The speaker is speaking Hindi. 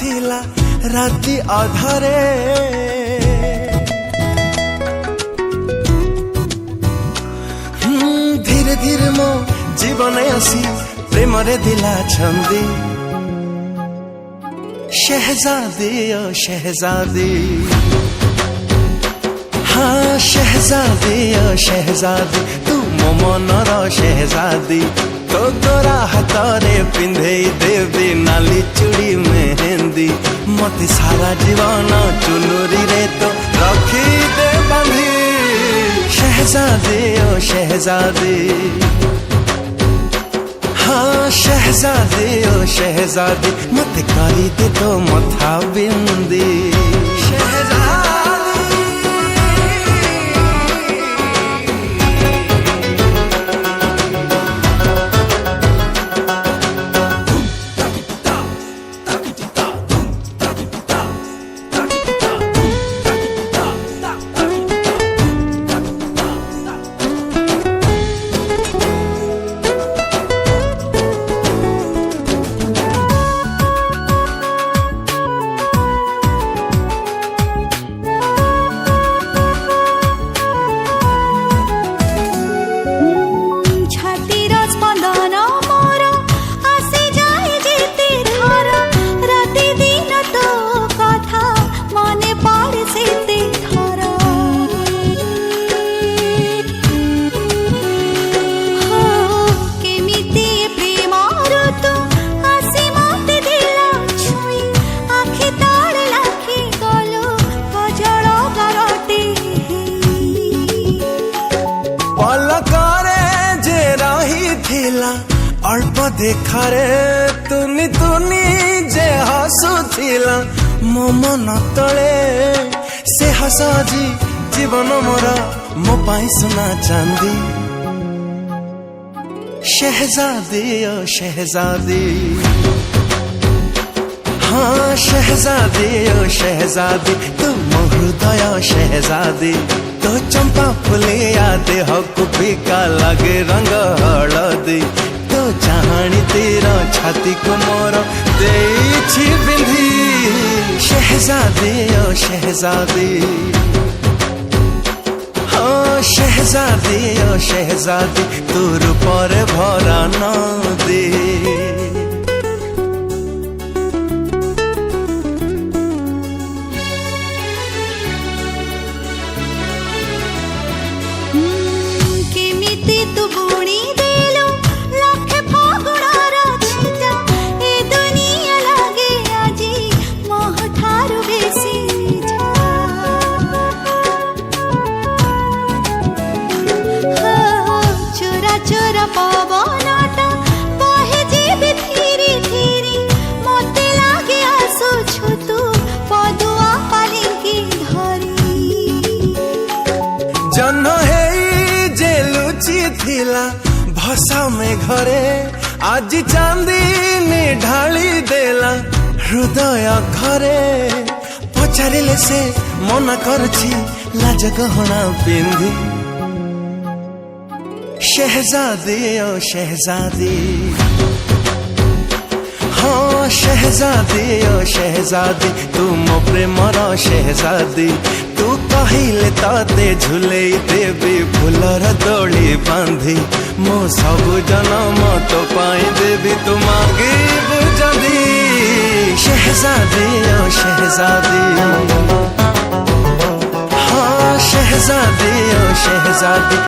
थिला राति अधारे धीरे धीरे मो जीवन आसी प्रेम रे दिला छंदी शहजादी ओ शहजादी हाँ शहजादी ओ शहजादी तू मो मनर शहजादी तो गोरा हाथरे पिंधे देवी नाली चूड़ी मेहंदी मते सारा जीवन चुनुरी रे तो रखी दे बांधी शहजादी ओ शहजादी हाँ शहजादी ओ शहजादी मत करी दे तो मथा बिंदी अल्प देखारे तुनी तुनी जे हसुथिला मो मन तले से हसाजी जीवन मोरा मो पाई सुना चांदी शहजादी ओ शहजादी हाँ शहजादी ओ शहजादी तू मो हृदय शहजादी तो चंपा फुलिया देह को फीका लगे रंग हलदी तो चाहनी तेरा छाती को मोर देछि बिंधी शहजादी ओ शहजादी हाँ शहजादी ओ शहजादी तोर पर भरा नदी पवनटा बहे जीवी धीरे धीरे मते लागे आसुछु तू पदुआ पालिंकी धरी जन्म हे जे लुचि थिला भसा में घरे आज चांदी ने ढाली देला हृदय घरे पचारिले से मना करछि लाज गहना पिंधी शहजादी ओ शहजादी हाँ शहजादी ओ शहजादी तू मो प्रेमर शहजादी तू कहिले ताते झुले देवी फुलर दोली बांधी मो सब जनम तो पाई देवी तू मांगी बुझदी शहजादी ओ शहजादी हाँ शहजादी ओ शहजादी